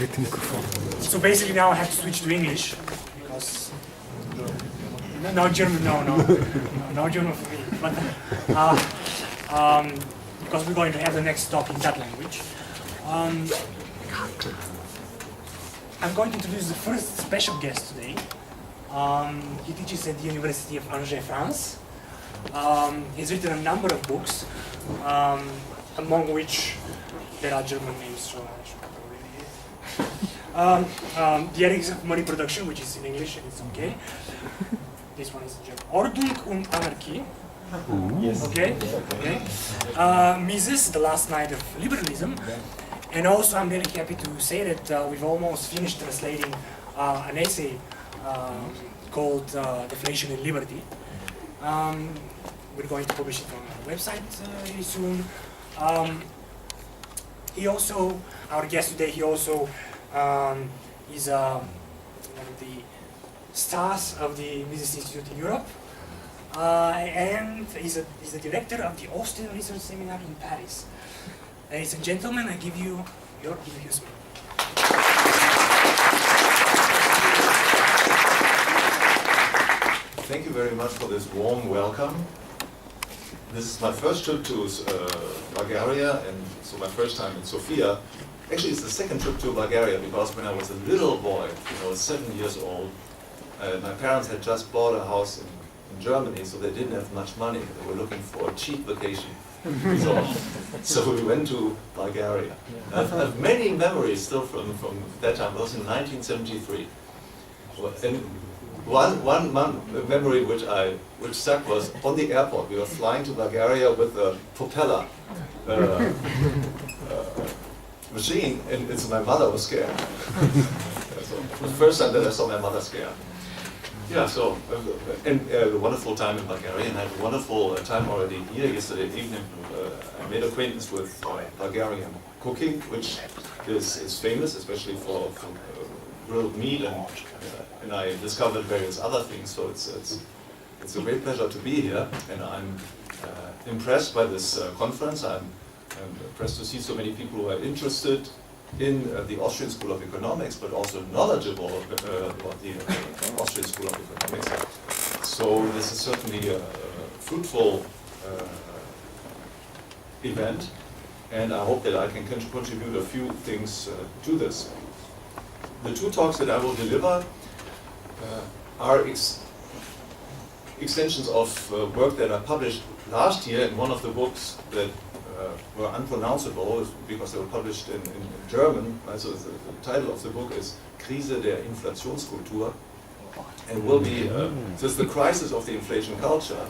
So basically now I have to switch to English because no German, no German for me. But because we're going to have the next talk in that language. I'm going to introduce the first special guest today. He teaches at the University of Angers, France. He's written a number of books, among which there are German names, so I should probably The Ethics of Money Production, which is in English and it's okay. This one is in German. Ordnung und Anarchie. Yes. Okay. Mises, The Last Night of Liberalism. And also I'm really happy to say that we've almost finished translating an essay called Deflation and Liberty. We're going to publish it on our website very soon. He also, our guest today, he also is one of the stars of the Mises Institute in Europe. And he's the director of the Austrian Research Seminar in Paris. Ladies and gentlemen, I give you your Hülzman. Thank you very much for this warm welcome. This is my first trip to Bulgaria, and so my first time in Sofia. Actually, it's the second trip to Bulgaria because when I was a little boy, I was 7 years old, my parents had just bought a house in Germany, so they didn't have much money. They were looking for a cheap vacation. So we went to Bulgaria. I have many memories still from that time. It was in 1973. And one memory which stuck was on the airport. We were flying to Bulgaria with a propeller machine, and so my mother was scared. So it was the first time that I saw my mother scared. Yeah, so, and a wonderful time in Bulgaria, and I had a wonderful time already here. Yesterday evening, I made acquaintance with Bulgarian cooking, which is famous, especially for grilled meat, and I discovered various other things. So it's a great pleasure to be here, and I'm impressed by this conference. I'm impressed to see so many people who are interested in the Austrian School of Economics, but also knowledgeable about the Austrian School of Economics. So this is certainly a fruitful event, and I hope that I can contribute a few things to this. The two talks that I will deliver are extensions of work that I published last year in one of the books that were unpronounceable because they were published in German. So the title of the book is Krise der Inflationskultur, and will be just the crisis of the inflation culture.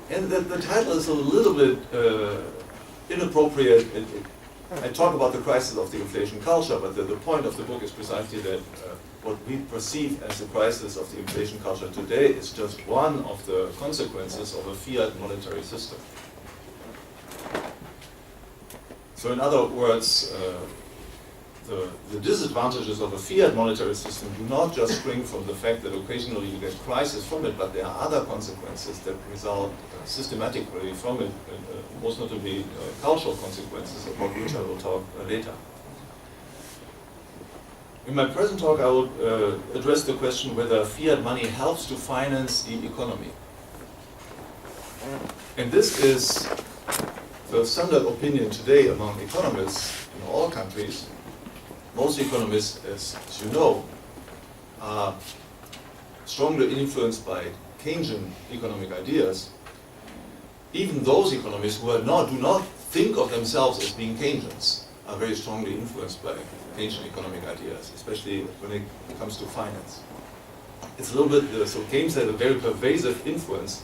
And the title is a little bit inappropriate. I talk about the crisis of the inflation culture, but the point of the book is precisely that what we perceive as the crisis of the inflation culture today is just one of the consequences of a fiat monetary system. So in other words, the disadvantages of a fiat monetary system do not just spring from the fact that occasionally you get crisis from it, but there are other consequences that result systematically from it, most notably cultural consequences, about which I will talk later. In my present talk, I will address the question whether fiat money helps to finance the economy. And this is the standard opinion today among economists in all countries. Most economists, as you know, are strongly influenced by Keynesian economic ideas. Even those economists who do not think of themselves as being Keynesians are very strongly influenced by Keynesian economic ideas, especially when it comes to finance. It's a little bit, so Keynes had a very pervasive influence,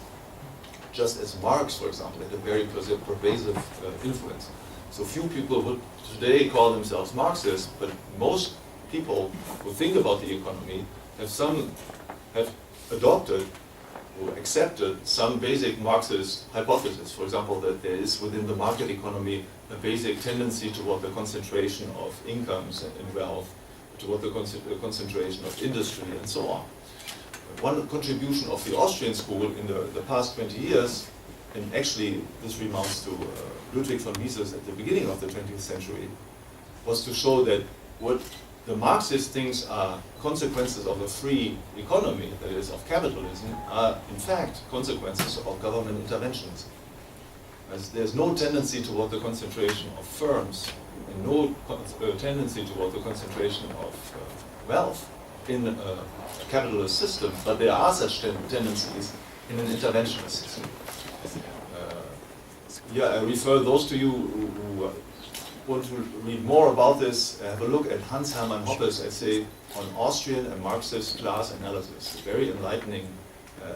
just as Marx, for example, had a very pervasive influence. So few people would today call themselves Marxists, but most people who think about the economy have adopted or accepted some basic Marxist hypothesis. For example, that there is within the market economy a basic tendency toward the concentration of incomes and wealth, toward the concentration of industry, and so on. One contribution of the Austrian school in the past 20 years, and actually this remounts to Ludwig von Mises at the beginning of the 20th century, was to show that what the Marxist things are consequences of a free economy, that is, of capitalism, are in fact consequences of government interventions. As there's no tendency toward the concentration of firms, and no tendency toward the concentration of wealth in a capitalist system, but there are such tendencies in an interventionist system. Yeah, I refer those to you who want to read more about this. Have a look at Hans Hermann Hoppe's essay on Austrian and Marxist class analysis, a very enlightening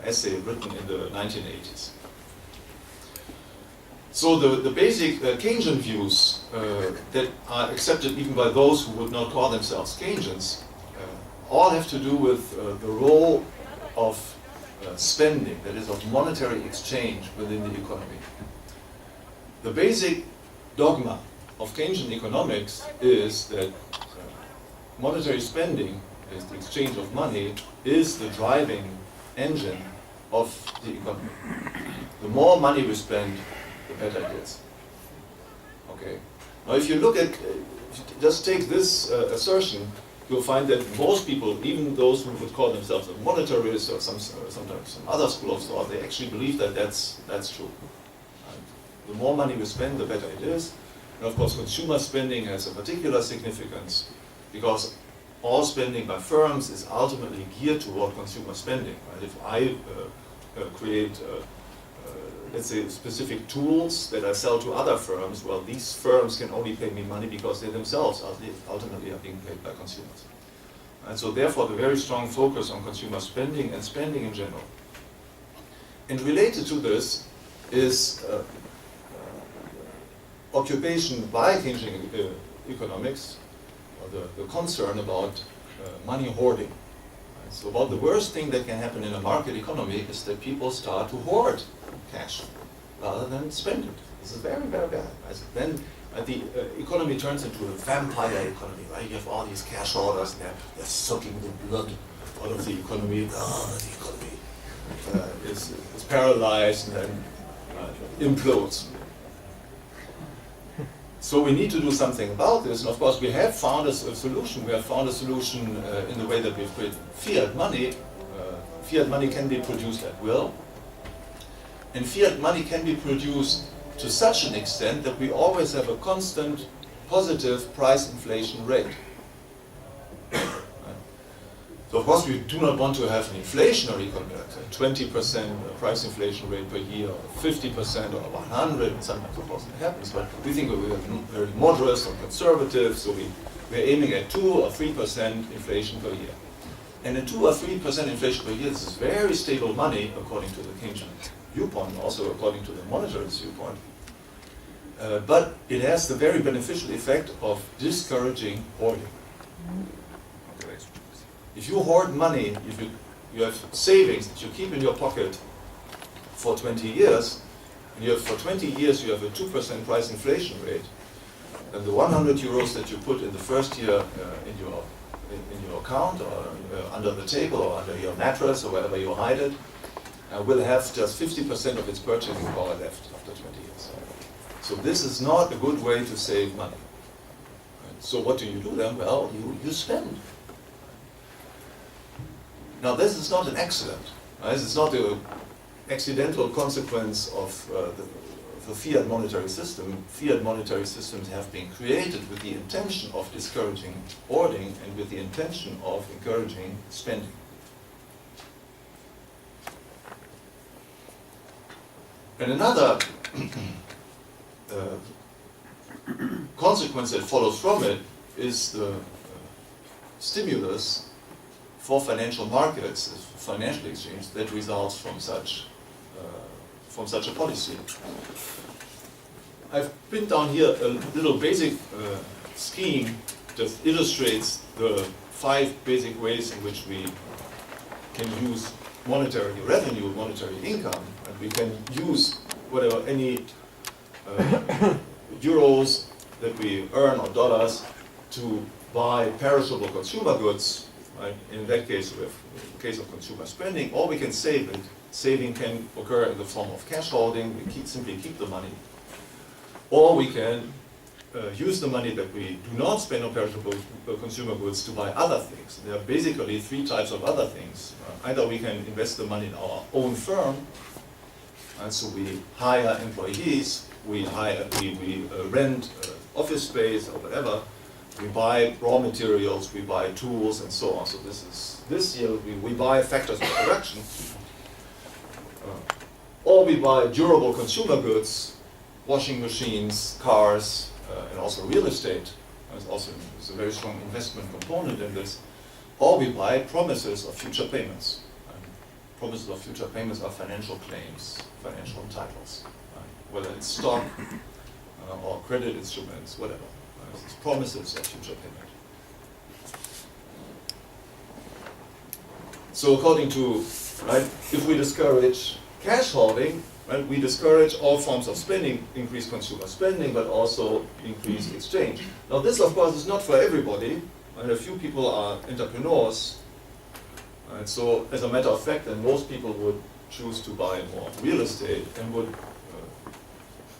essay written in the 1980s. So the basic Keynesian views that are accepted even by those who would not call themselves Keynesians all have to do with the role of spending, that is, of monetary exchange within the economy. The basic dogma of Keynesian economics is that monetary spending, is the exchange of money, is the driving engine of the economy. The more money we spend, the better it is. Okay. Now, if you look at, if you just take this assertion, you'll find that most people, even those who would call themselves monetarists or sometimes some other school of thought, they actually believe that that's true. The more money we spend, the better it is. And of course, consumer spending has a particular significance because all spending by firms is ultimately geared toward consumer spending. Right? If I create, let's say, specific tools that I sell to other firms, well, these firms can only pay me money because they themselves ultimately are being paid by consumers. And so therefore, the very strong focus on consumer spending and spending in general. And related to this is occupation by Keynesian economics, or the concern about money hoarding. Right? So about the worst thing that can happen in a market economy is that people start to hoard cash rather than spend it. This is very, very bad. Right? Then the economy turns into a vampire economy, right? You have all these cash hoarders and they're sucking the blood out of the economy. The economy is paralyzed and then implodes. So we need to do something about this, and of course we have found a solution. We have found a solution in the way that we've created fiat money. Fiat money can be produced at will, and fiat money can be produced to such an extent that we always have a constant positive price inflation rate. So of course we do not want to have an inflationary contract, a 20% price inflation rate per year, or 50% or 100, and sometimes of course it happens, but we think we're very moderate or conservative, so we're aiming at 2 or 3% inflation per year. And a 2 or 3% inflation per year, this is very stable money according to the Keynesian viewpoint, also according to the monetarist viewpoint. But it has the very beneficial effect of discouraging hoarding. If you hoard money, if you have savings that you keep in your pocket for 20 years, and for 20 years you have a 2% price inflation rate, then the 100 euros that you put in the first year in your account or under the table or under your mattress or wherever you hide it, will have just 50% of its purchasing power left after 20 years. So this is not a good way to save money. So what do you do then? Well, you spend. Now this is not an accident. Right? This is not an accidental consequence of the fiat monetary system. Fiat monetary systems have been created with the intention of discouraging hoarding and with the intention of encouraging spending. And another consequence that follows from it is the stimulus for financial markets, financial exchange, that results from such a policy. I've pinned down here a little basic scheme that illustrates the 5 basic ways in which we can use monetary revenue, monetary income, and we can use whatever any euros that we earn or dollars to buy perishable consumer goods. Right? In that case, we have the case of consumer spending, or we can save it. Saving can occur in the form of cash holding. We simply keep the money. Or we can use the money that we do not spend on perishable consumer goods to buy other things. There are basically three types of other things. Either we can invest the money in our own firm, and so we hire employees, we rent office space or whatever, we buy raw materials, we buy tools and so on. So this year we buy factors of production, or we buy durable consumer goods, washing machines, cars, and also real estate. There's a very strong investment component in this. Or we buy promises of future payments. Promises of future payments are financial claims, financial entitlements, whether it's stock or credit instruments, whatever. It's promises of future payment. So according to, if we discourage cash holding, we discourage all forms of spending, increase consumer spending, but also increase exchange. Now this, of course, is not for everybody. A few people are entrepreneurs. And so, as a matter of fact, then most people would choose to buy more real estate and would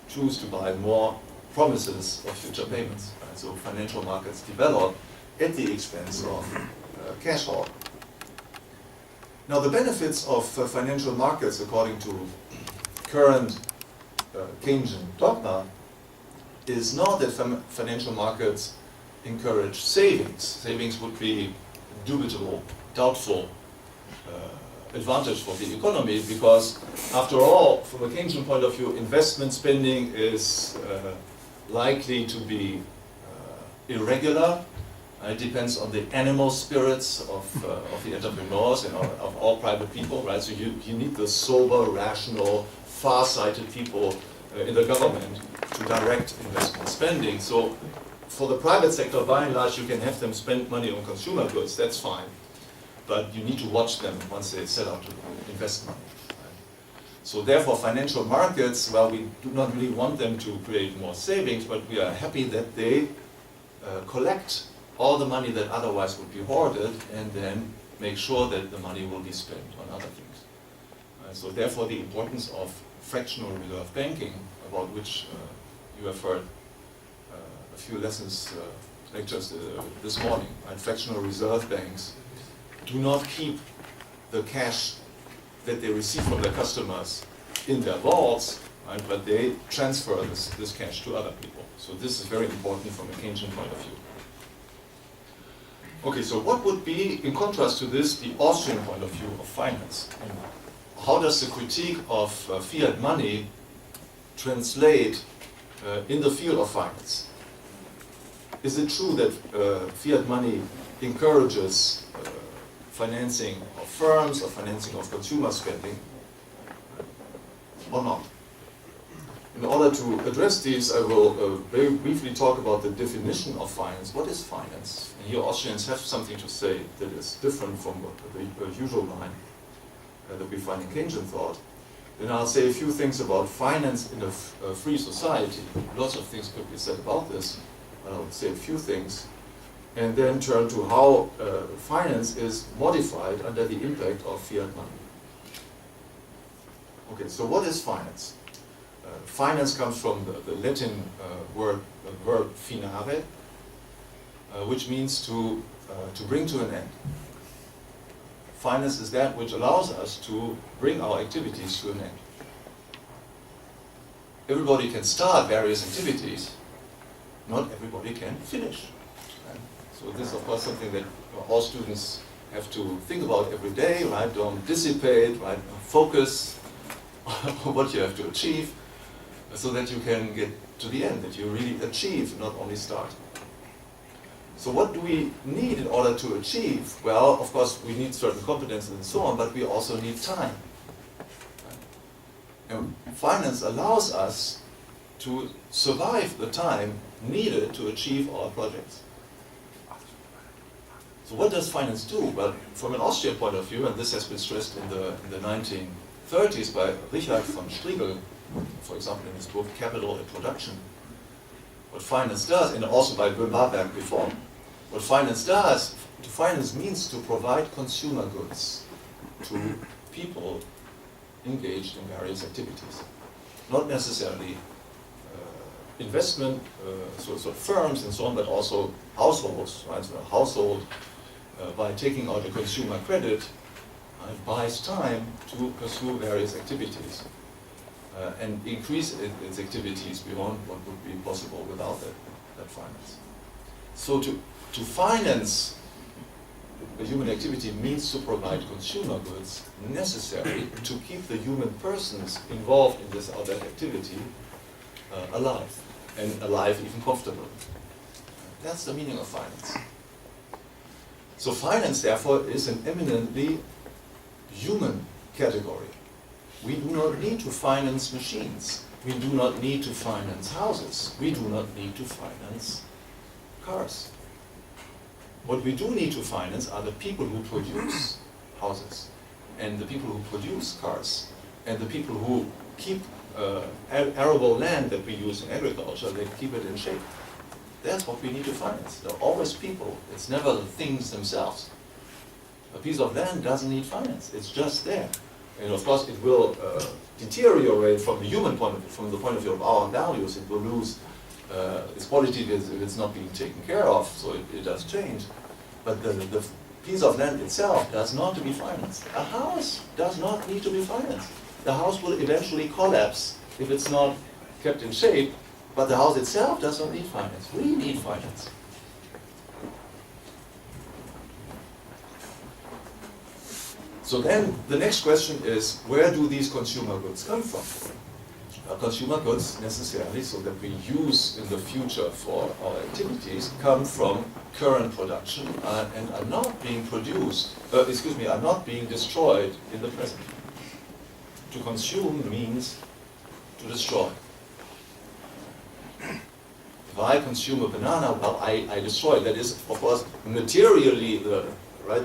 choose to buy more promises of future payments. So financial markets develop at the expense of cash holding. Now the benefits of financial markets, according to current Keynesian dogma, is not that financial markets encourage savings. Savings would be dubitable, doubtful advantage for the economy, because after all, from a Keynesian point of view, investment spending is likely to be irregular. It depends on the animal spirits of the entrepreneurs and of all private people, right? So you need the sober, rational, far-sighted people in the government to direct investment spending. So for the private sector, by and large, you can have them spend money on consumer goods, that's fine. But you need to watch them once they set out to invest money. Right? So therefore, financial markets, well, we do not really want them to create more savings, but we are happy that they collect all the money that otherwise would be hoarded and then make sure that the money will be spent on other things. So therefore, the importance of fractional reserve banking, about which you have heard a few lectures this morning, right? Fractional reserve banks do not keep the cash that they receive from their customers in their vaults, right? But they transfer this cash to other people. So this is very important from a Keynesian point of view. Okay, so what would be, in contrast to this, the Austrian point of view of finance? And how does the critique of fiat money translate in the field of finance? Is it true that fiat money encourages financing of firms or financing of consumer spending, or not? In order to address these, I will very briefly talk about the definition of finance. What is finance? And here Austrians have something to say that is different from the usual line that we find in Keynesian thought. Then I'll say a few things about finance in a free society. Lots of things could be said about this, but I'll say a few things. And then turn to how finance is modified under the impact of fiat money. Okay, so what is finance? Finance comes from the Latin verb finare, which means to bring to an end. Finance is that which allows us to bring our activities to an end. Everybody can start various activities, not everybody can finish. So this is, of course, something that all students have to think about every day, right? Don't dissipate, right? Focus on what you have to achieve so that you can get to the end, that you really achieve, not only start. So what do we need in order to achieve? Well, of course, we need certain competences and so on, but we also need time. And finance allows us to survive the time needed to achieve our projects. So what does finance do? Well, from an Austrian point of view, and this has been stressed in the 1930s by Richard von Striegel, for example, in his book Capital and Production, what finance does, and also by Böhm-Barberg before, what finance does, finance means to provide consumer goods to people engaged in various activities. Not necessarily investment, so firms and so on, but also households, right? So a household, by taking out a consumer credit, buys time to pursue various activities and increase its activities beyond what would be possible without that finance. So to finance the human activity means to provide consumer goods necessary to keep the human persons involved in this or that activity alive, and alive even comfortable. That's the meaning of finance. So finance, therefore, is an eminently human category. We do not need to finance machines. We do not need to finance houses. We do not need to finance cars. What we do need to finance are the people who produce houses, and the people who produce cars, and the people who keep arable land that we use in agriculture, they keep it in shape. That's what we need to finance. There are always people. It's never the things themselves. A piece of land doesn't need finance. It's just there. And of course it will deteriorate from the human point of view, from the point of view of our values. It will lose its quality if it's not being taken care of, so it does change. But the piece of land itself does not need to be financed. A house does not need to be financed. The house will eventually collapse if it's not kept in shape, but the house itself does not need finance. We need finance. So then the next question is, where do these consumer goods come from? Consumer goods necessarily, so that we use in the future for our activities, come from current production and are not being produced, are not being destroyed in the present. To consume means to destroy. If I consume a banana, well, I destroy it. That is, of course, materially, right?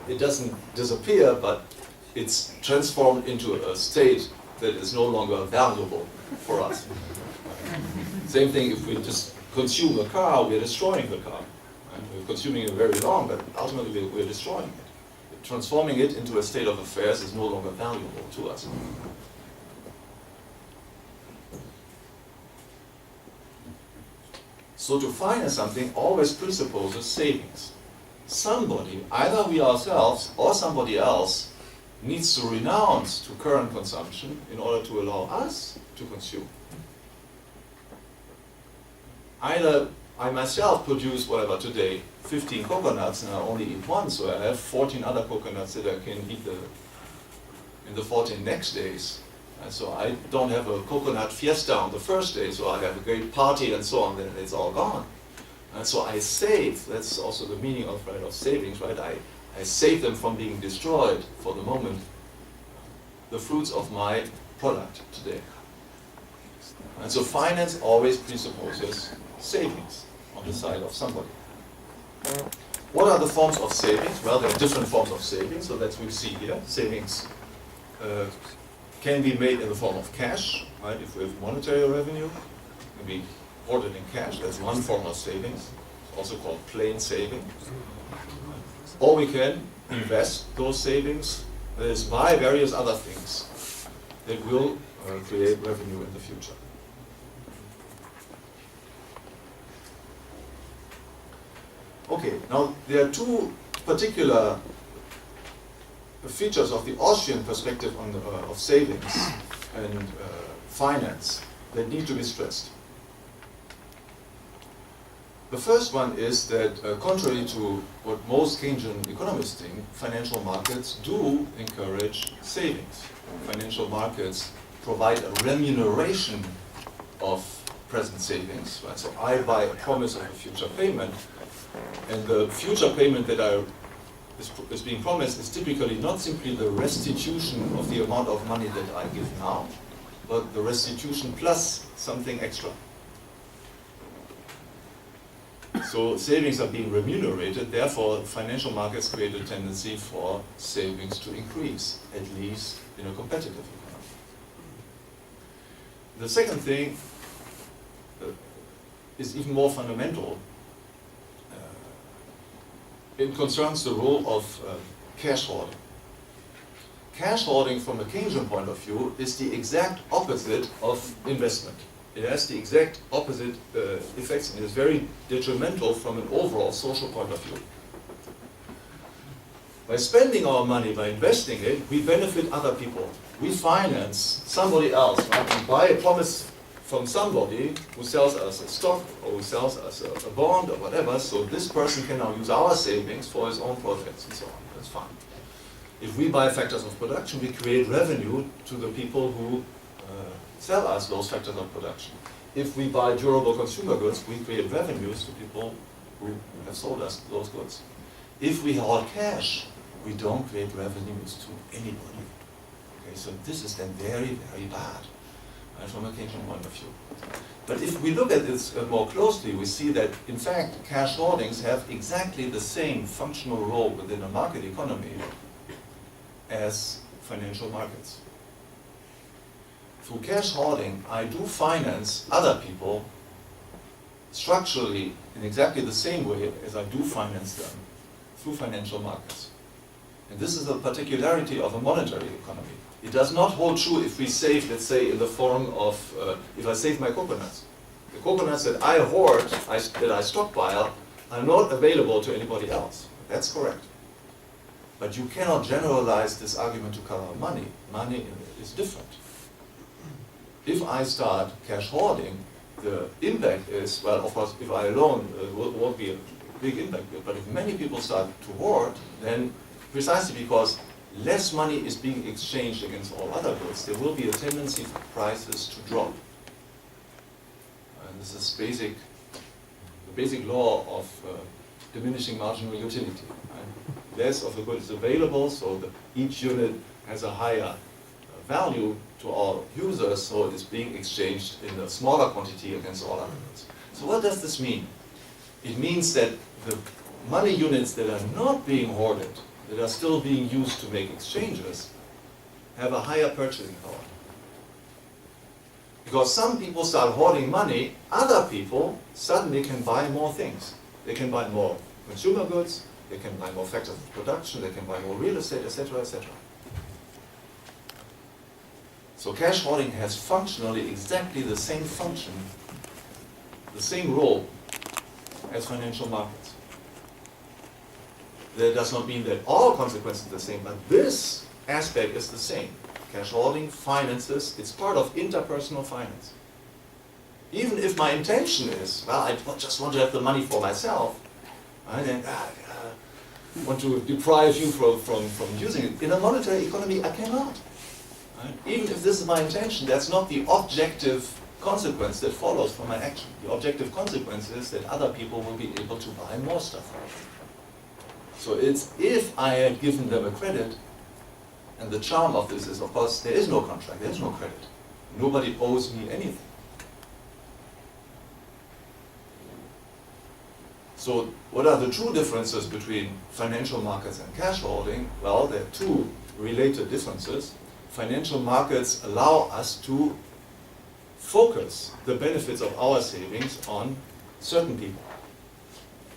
It doesn't disappear, but it's transformed into a state that is no longer valuable for us. Same thing if we just consume a car, we're destroying the car. Right? We're consuming it very long, but ultimately we're destroying it. Transforming it into a state of affairs is no longer valuable to us. So to finance something always presupposes savings. Somebody, either we ourselves or somebody else, needs to renounce to current consumption in order to allow us to consume. Either I myself produce whatever today, 15 coconuts, and I only eat one, so I have 14 other coconuts that I can eat in the 14 next days. And so I don't have a coconut fiesta on the first day, so I have a great party and so on, then it's all gone. And so I save. That's also the meaning of savings, right? I save them from being destroyed for the moment, the fruits of my product today. And so finance always presupposes savings on the side of somebody. What are the forms of savings? Well, there are different forms of savings, so that's what we see here. Savings can be made in the form of cash, right? If we have monetary revenue, it can be hoarded in cash. That's one form of savings, also called plain saving. Or we can invest those savings, that is, buy various other things that will create revenue in the future. Okay, now there are two particular features of the Austrian perspective on of savings and finance that need to be stressed. The first one is that, contrary to what most Keynesian economists think, financial markets do encourage savings. Financial markets provide a remuneration of present savings. Right? So I buy a promise of a future payment, and the future payment that is being promised is typically not simply the restitution of the amount of money that I give now, but the restitution plus something extra. So savings are being remunerated, therefore financial markets create a tendency for savings to increase, at least in a competitive economy. The second thing is even more fundamental. It concerns the role of cash hoarding. Cash hoarding from a Keynesian point of view is the exact opposite of investment. It has the exact opposite effects and is very detrimental from an overall social point of view. By spending our money, by investing it, we benefit other people. We finance somebody else. Right? We buy a promise from somebody who sells us a stock or who sells us a bond or whatever, so this person can now use our savings for his own projects and so on. That's fine. If we buy factors of production, we create revenue to the people who sell us those factors of production. If we buy durable consumer goods, we create revenues to people who have sold us those goods. If we hold cash, we don't create revenues to anybody. Okay, so this is then very, very bad from a Keynesian point of view. But if we look at this more closely, we see that, in fact, cash holdings have exactly the same functional role within a market economy as financial markets. Through cash holding, I do finance other people structurally in exactly the same way as I do finance them through financial markets. And this is a particularity of a monetary economy. It does not hold true if we save, let's say, in the form of, if I save my coconuts. The coconuts that I hoard, that I stockpile, are not available to anybody else. That's correct. But you cannot generalize this argument to cover money. Money is different. If I start cash hoarding, the impact is, well, of course, if I alone won't be a big impact, but if many people start to hoard, then precisely because less money is being exchanged against all other goods, there will be a tendency for prices to drop. And this is the basic law of diminishing marginal utility. Right? Less of the good is available, so each unit has a higher value to all users, so it is being exchanged in a smaller quantity against all other goods. So what does this mean? It means that the money units that are not being hoarded, that are still being used to make exchanges, have a higher purchasing power. Because some people start hoarding money, other people suddenly can buy more things. They can buy more consumer goods, they can buy more factors of production, they can buy more real estate, etc., etc. So cash hoarding has functionally exactly the same function, the same role as financial markets. That does not mean that all consequences are the same, but this aspect is the same. Cash holding finances, it's part of interpersonal finance. Even if my intention is, well, I just want to have the money for myself, and then want to deprive you from using it. In a monetary economy, I cannot. Right? Even if this is my intention, that's not the objective consequence that follows from my action. The objective consequence is that other people will be able to buy more stuff. So it's if I had given them a credit, and the charm of this is, of course, there is no contract, there is no credit. Nobody owes me anything. So what are the true differences between financial markets and cash holding? Well, there are two related differences. Financial markets allow us to focus the benefits of our savings on certain people.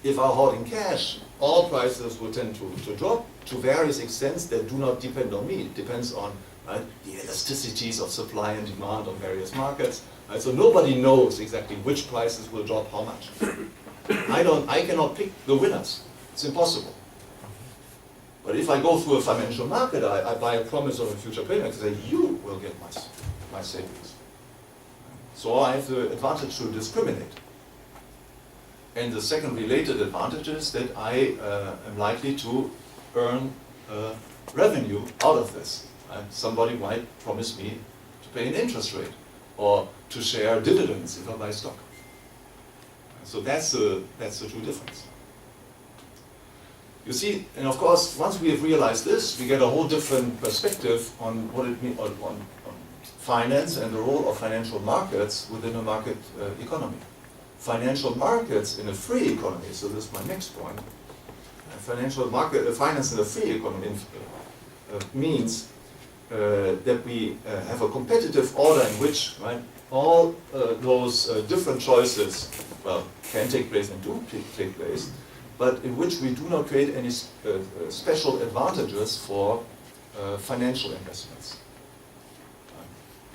If I'm holding cash, all prices will tend to drop to various extents that do not depend on me. It depends on the elasticities of supply and demand on various markets. So nobody knows exactly which prices will drop how much. I cannot pick the winners. It's impossible. But if I go through a financial market, I buy a promise of a future payment and say, you will get my savings. So I have the advantage to discriminate. And the second related advantage is that I am likely to earn revenue out of this. Somebody might promise me to pay an interest rate or to share dividends if I buy stock. So that's the true difference. You see, and of course, once we have realized this, we get a whole different perspective on what it means on finance and the role of financial markets within a market economy. Financial markets in a free economy, so this is my next point, finance in a free economy means that we have a competitive order in which all those different choices, well, can take place and do take place, but in which we do not create any special advantages for financial investments.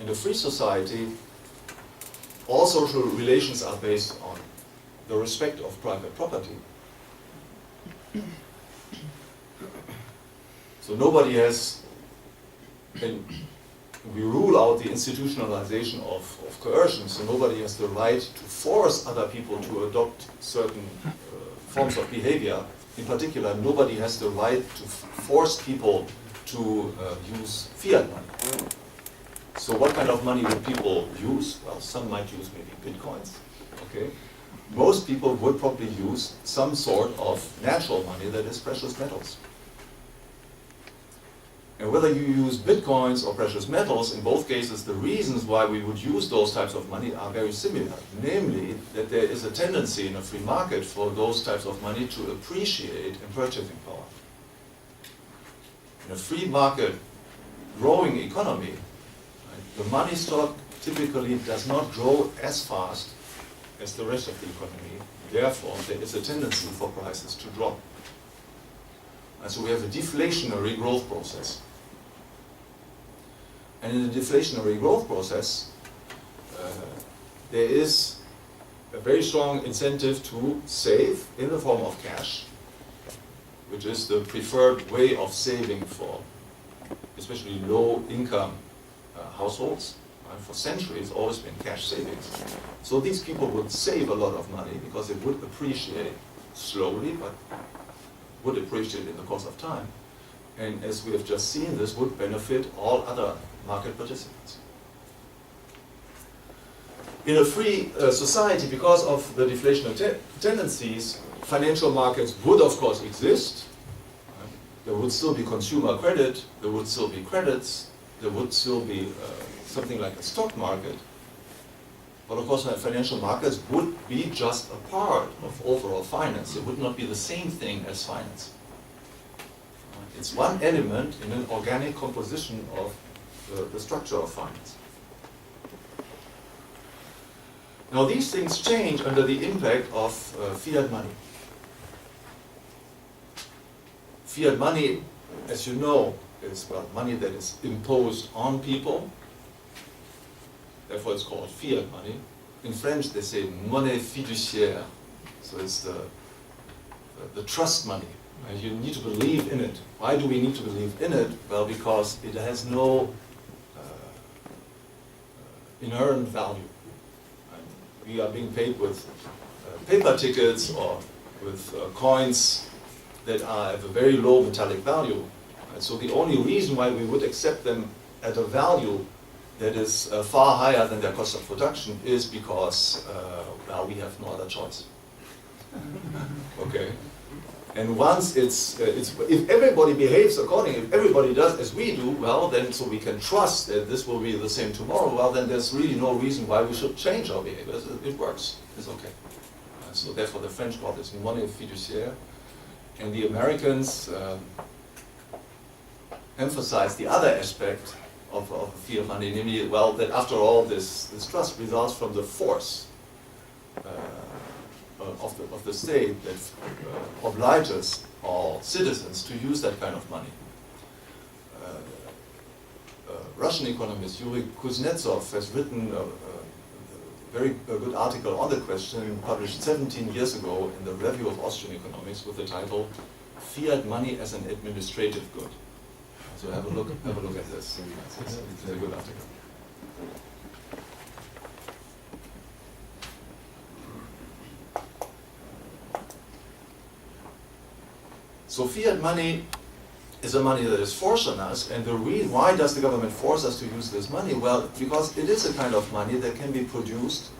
In a free society, all social relations are based on the respect of private property. So nobody has, and we rule out the institutionalization of coercion, so nobody has the right to force other people to adopt certain forms of behavior. In particular, nobody has the right to force people to use fiat money. So what kind of money would people use? Well, some might use maybe bitcoins, okay? Most people would probably use some sort of natural money that is precious metals. And whether you use bitcoins or precious metals, in both cases, the reasons why we would use those types of money are very similar. Namely, that there is a tendency in a free market for those types of money to appreciate in purchasing power. In a free market, growing economy, right, the money stock typically does not grow as fast as the rest of the economy. Therefore, there is a tendency for prices to drop. And so we have a deflationary growth process. And in the deflationary growth process, there is a very strong incentive to save in the form of cash, which is the preferred way of saving for especially low-income households. For centuries, it's always been cash savings. So these people would save a lot of money because it would appreciate slowly, but would appreciate in the course of time. And as we have just seen, this would benefit all other market participants. In a free society, because of the deflationary tendencies, financial markets would of course exist. There would still be consumer credit, there would still be credits, there would still be something like a stock market. But of course, financial markets would be just a part of overall finance. It would not be the same thing as finance. It's one element in an organic composition of the structure of finance. Now these things change under the impact of fiat money. Fiat money, as you know, is money that is imposed on people. Therefore it's called fiat money. In French they say monnaie fiduciaire. So it's the trust money. You need to believe in it. Why do we need to believe in it? Well, because it has no inherent value. We are being paid with paper tickets or with coins that are of a very low metallic value. And so the only reason why we would accept them at a value that is far higher than their cost of production is because, well, we have no other choice. Okay? And once if everybody behaves accordingly, if everybody does as we do, well, then so we can trust that this will be the same tomorrow, well, then there's really no reason why we should change our behavior. It works. It's okay. So therefore the French call this monnaie fiduciaire. And the Americans emphasize the other aspect of fiat money, namely, well, that after all, this trust results from the force of the state that obliges all citizens to use that kind of money. Russian economist Yuri Kuznetsov has written a very good article on the question, published 17 years ago in the Review of Austrian Economics with the title "Fiat Money as an Administrative Good." So have a look at this. It's a good article. So fiat money is a money that is forced on us, and the reason why does the government force us to use this money? Well, because it is a kind of money that can be produced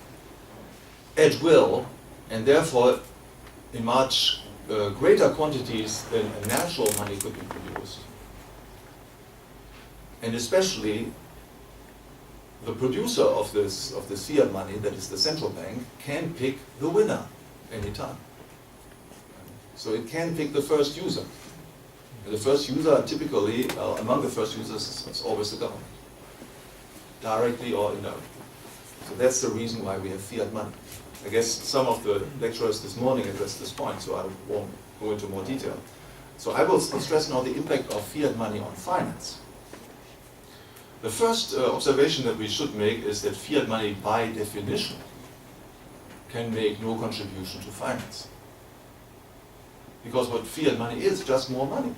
at will, and therefore in much greater quantities than a natural money could be produced. And especially the producer of this fiat money, that is the central bank, can pick the winner anytime. So it can pick the first user. And the first user typically, among the first users, is always the government, directly or indirectly. So that's the reason why we have fiat money. I guess some of the lecturers this morning addressed this point, so I won't go into more detail. So I will stress now the impact of fiat money on finance. The first observation that we should make is that fiat money, by definition, can make no contribution to finance. Because what fiat money is, just more money.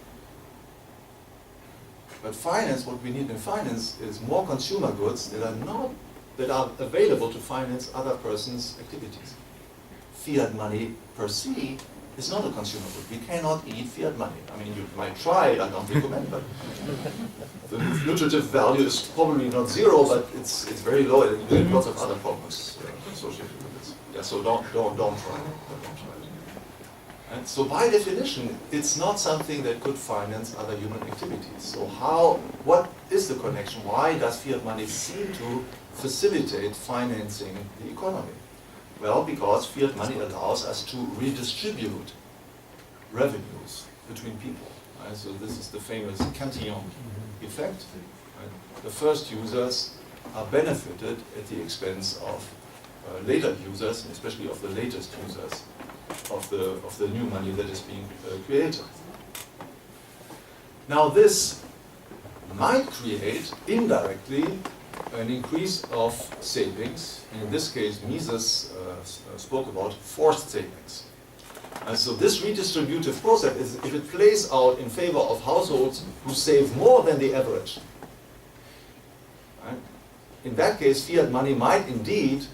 But finance, what we need in finance is more consumer goods that are available to finance other persons' activities. Fiat money per se is not a consumer good. We cannot eat fiat money. I mean, you might try it, I don't recommend, but the nutritive value is probably not zero, but it's very low, and you get lots of other problems associated with this. Yeah, so don't try it. Don't try it. And so by definition, it's not something that could finance other human activities. So what is the connection? Why does fiat money seem to facilitate financing the economy? Well, because fiat money allows us to redistribute revenues between people. Right? So this is the famous Cantillon effect. Right? The first users are benefited at the expense of later users, and especially of the latest users of the new money that is being created. Now this might create indirectly an increase of savings. In this case, Mises spoke about forced savings. And so this redistributive process, if it plays out in favor of households who save more than the average, right? In that case, fiat money might indeed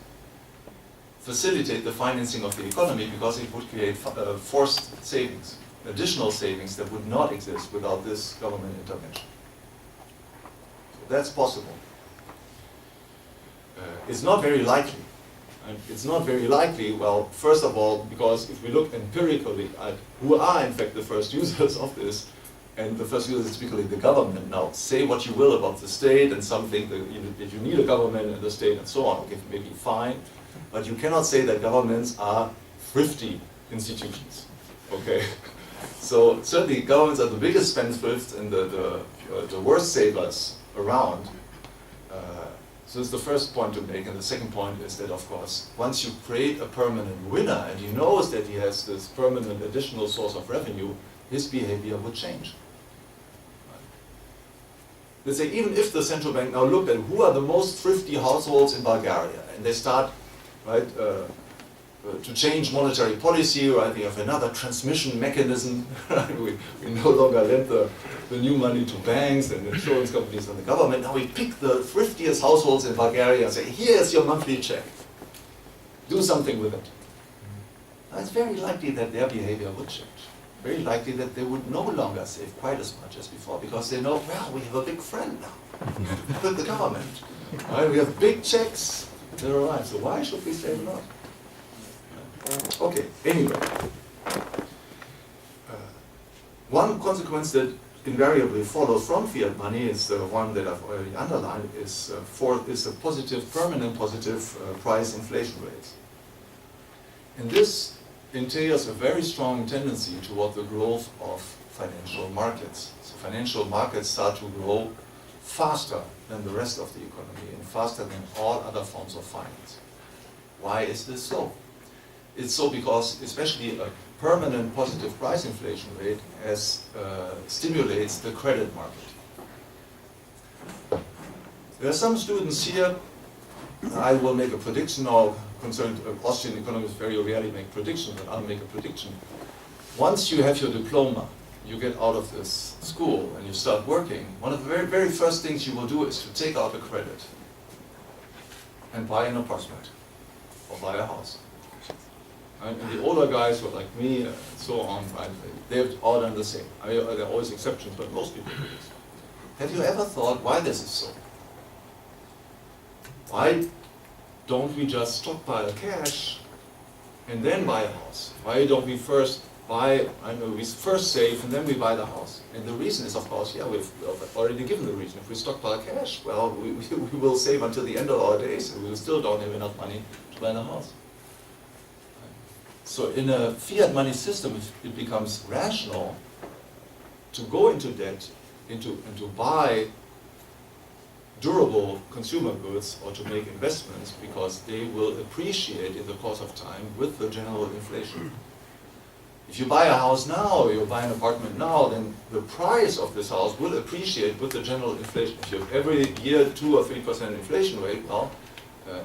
facilitate the financing of the economy because it would create forced savings, additional savings that would not exist without this government intervention. So that's possible. It's not very likely. And it's not very likely, well, first of all, because if we look empirically at who are in fact the first users of this, and the first users is typically the government. Now, say what you will about the state and something that you need a government and the state and so on, okay, maybe fine. But you cannot say that governments are thrifty institutions, okay? So certainly governments are the biggest spendthrifts and the worst savers around. So that's the first point to make, and the second point is that, of course, once you create a permanent winner and he knows that he has this permanent additional source of revenue, his behavior would change. Let's say even if the central bank now looked at who are the most thrifty households in Bulgaria, and they start to change monetary policy, right? We have another transmission mechanism. we no longer lend the new money to banks and insurance companies and the government. Now we pick the thriftiest households in Bulgaria and say, here's your monthly check. Do something with it. Now, it's very likely that their behavior would change. Very likely that they would no longer save quite as much as before because they know, well, we have a big friend now. The government. Right? We have big checks that arrive. So why should we save a lot? Okay, anyway. One consequence that invariably follows from fiat money is the one that I've already underlined, is a positive, permanent positive price inflation rate. And this entails a very strong tendency toward the growth of financial markets. So financial markets start to grow faster than the rest of the economy and faster than all other forms of finance. Why is this so? It's so because especially a permanent positive price inflation rate stimulates the credit market. There are some students here, I will make a prediction now, concerned Austrian economists very rarely make predictions, but I'll make a prediction. Once you have your diploma, you get out of this school and you start working, one of the very, very first things you will do is to take out a credit and buy an apartment or buy a house. And the older guys who are like me and so on, right, they've all done the same. I mean, there are always exceptions, but most people do this. Have you ever thought why this is so? Why don't we just stockpile cash and then buy a house? Why don't we first buy, we first save and then we buy the house? And the reason is, of course, yeah, we've already given the reason. If we stockpile cash, well, we will save until the end of our days and we still don't have enough money to buy the house. So in a fiat money system, it becomes rational to go into debt and to buy durable consumer goods or to make investments because they will appreciate in the course of time with the general inflation. If you buy a house now, or you buy an apartment now, then the price of this house will appreciate with the general inflation. If you have every year 2 or 3% inflation rate, well,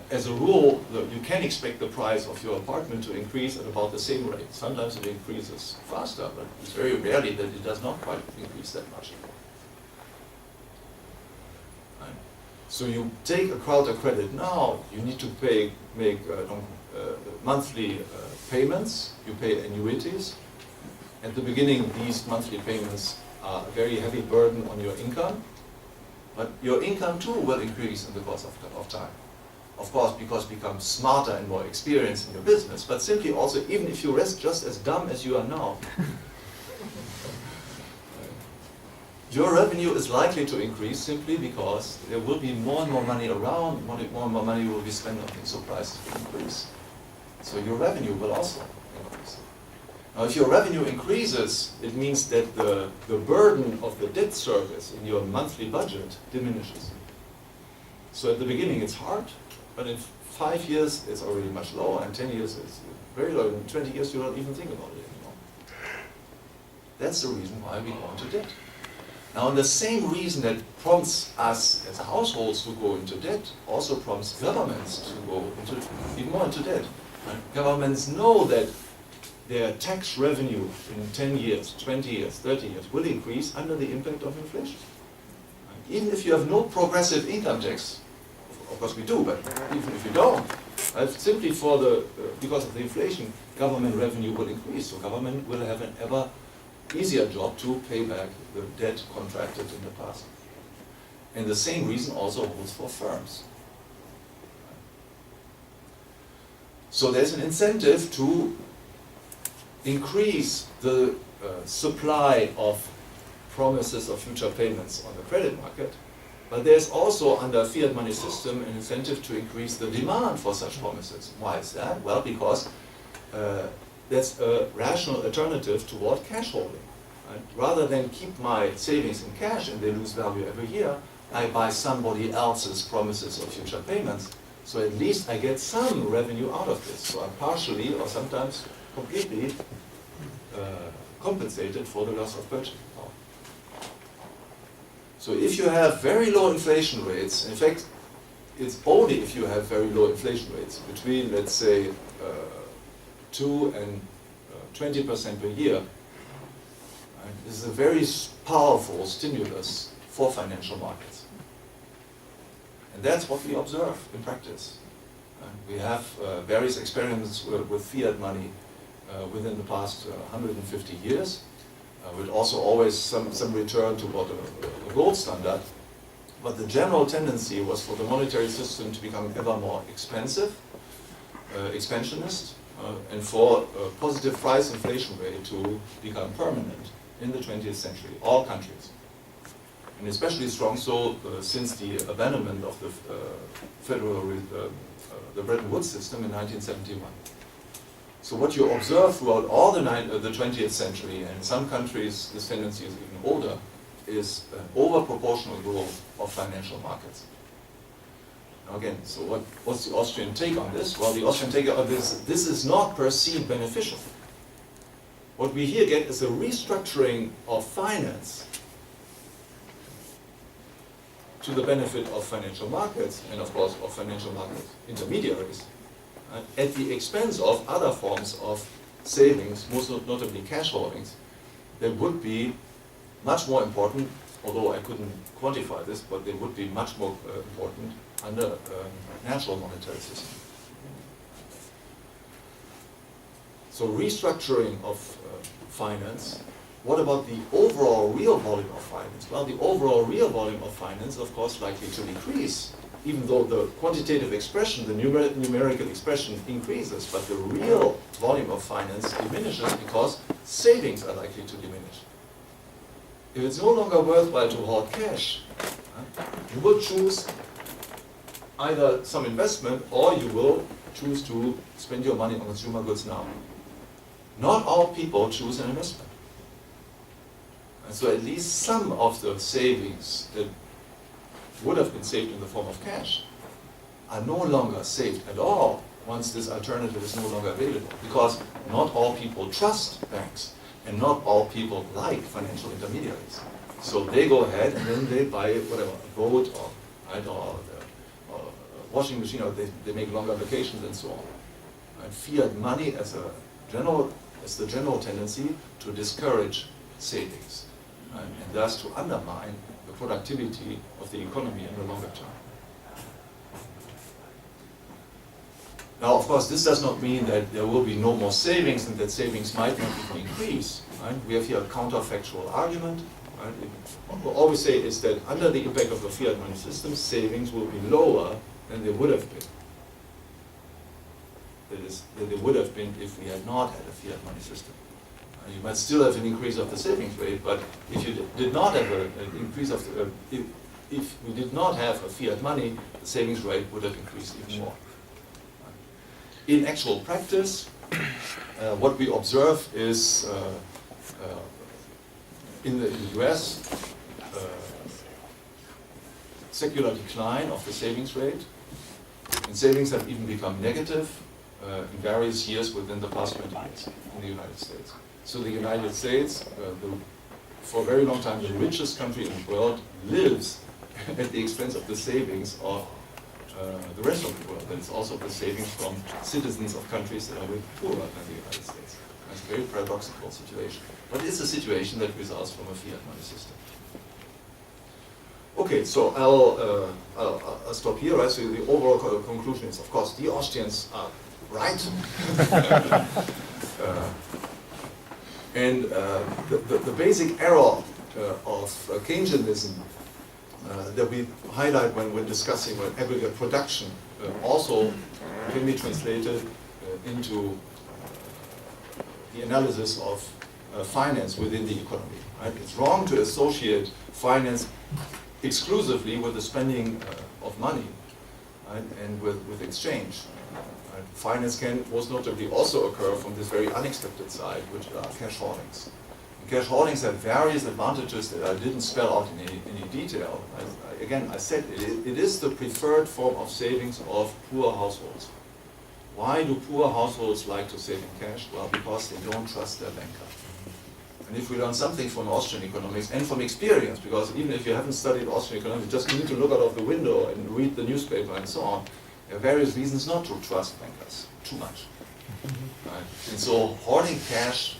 as a rule, you can expect the price of your apartment to increase at about the same rate. Sometimes it increases faster, but it's very rarely that it does not quite increase that much. Right? So you take a crowd credit now, you need to make monthly payments, you pay annuities. At the beginning, these monthly payments are a very heavy burden on your income, but your income too will increase in the course of time. Of course, because you become smarter and more experienced in your business, but simply also, even if you rest just as dumb as you are now, your revenue is likely to increase simply because there will be more and more money around, more and more money will be spent on things, so prices will increase. So your revenue will also increase. Now, if your revenue increases, it means that the burden of the debt service in your monthly budget diminishes. So at the beginning it's hard, but in 5 years it's already much lower, and 10 years it's very low, in 20 years you don't even think about it anymore. That's the reason why we go into debt. Now, the same reason that prompts us as households to go into debt also prompts governments to go even more into debt. And governments know that their tax revenue in 10 years, 20 years, 30 years will increase under the impact of inflation. Even if you have no progressive income tax, of course we do, but even if you don't, simply because of the inflation, government revenue will increase. So government will have an ever easier job to pay back the debt contracted in the past. And the same reason also holds for firms. So there's an incentive to increase the supply of promises of future payments on the credit market, but there's also, under a fiat money system, an incentive to increase the demand for such promises. Why is that? Well, because that's a rational alternative toward cash holding. Right? Rather than keep my savings in cash and they lose value every year, I buy somebody else's promises of future payments, so at least I get some revenue out of this. So I'm partially or sometimes completely compensated for the loss of purchasing power. So if you have very low inflation rates, in fact, it's only if you have very low inflation rates between, let's say, 2 and 20% per year, right? This is a very powerful stimulus for financial markets. And that's what we observe in practice. We have various experiments with fiat money within the past 150 years, with also always some return to what a gold standard. But the general tendency was for the monetary system to become ever more expensive, expansionist, and for a positive price inflation rate to become permanent in the 20th century, all countries. And especially strong so since the abandonment of the Bretton Woods system in 1971. So what you observe throughout all the 20th century, and in some countries this tendency is even older, is an over-proportional growth of financial markets. Now again, so what's the Austrian take on this? Well, the Austrian take on this is not per se beneficial. What we here get is a restructuring of finance to the benefit of financial markets, and of course of financial market intermediaries, at the expense of other forms of savings, most notably cash holdings, that would be much more important, although I couldn't quantify this, but they would be much more important under a natural monetary system. So restructuring of finance. What about the overall real volume of finance? Well, the overall real volume of finance, of course, likely to decrease, even though the quantitative expression, the numerical expression increases, but the real volume of finance diminishes because savings are likely to diminish. If it's no longer worthwhile to hold cash, you will choose either some investment or you will choose to spend your money on consumer goods now. Not all people choose an investment. And so at least some of the savings that would have been saved in the form of cash are no longer saved at all once this alternative is no longer available. Because not all people trust banks, and not all people like financial intermediaries. So they go ahead and then they buy whatever, a boat or a washing machine, or they make longer vacations and so on. And fiat money as the general tendency to discourage savings, and thus to undermine the productivity of the economy in the longer term. Now, of course, this does not mean that there will be no more savings and that savings might not even increase. Right? We have here a counterfactual argument. Right? What we always say is that under the impact of the fiat money system, savings will be lower than they would have been. That is, that they would have been if we had not had a fiat money system. You might still have an increase of the savings rate, but if you did not have an increase of the, if we did not have a fiat money, the savings rate would have increased even more. In actual practice, what we observe is in the US, secular decline of the savings rate, and savings have even become negative in various years within the past 20 years in the United States. So the United States, for a very long time, the richest country in the world, lives at the expense of the savings of the rest of the world. That is also the savings from citizens of countries that are way poorer than the United States. That's a very paradoxical situation. But it's a situation that results from a fiat money system. Okay, so I'll stop here. Right? So the overall conclusion is, of course, the Austrians are right. And the basic error of Keynesianism that we highlight when we're discussing aggregate production also can be translated into the analysis of finance within the economy. Right? It's wrong to associate finance exclusively with the spending of money, right? And with exchange. Right? Finance can most notably also occur from this very unexpected side, which are cash holdings. Cash holdings have various advantages that I didn't spell out in any detail. Again, I said it is the preferred form of savings of poor households. Why do poor households like to save in cash? Well, because they don't trust their banker. And if we learn something from Austrian economics and from experience, because even if you haven't studied Austrian economics, you just need to look out of the window and read the newspaper and so on, there are various reasons not to trust bankers too much. Right? And so hoarding cash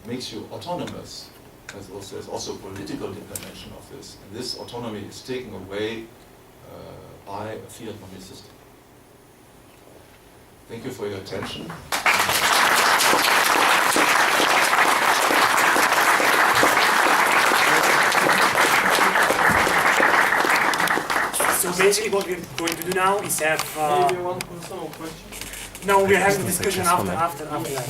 makes you autonomous. There's also a political dimension of this. And this autonomy is taken away by a fiat money system. Thank you for your attention. So basically what we're going to do now is have... Maybe one personal question. No, we're having a discussion after that.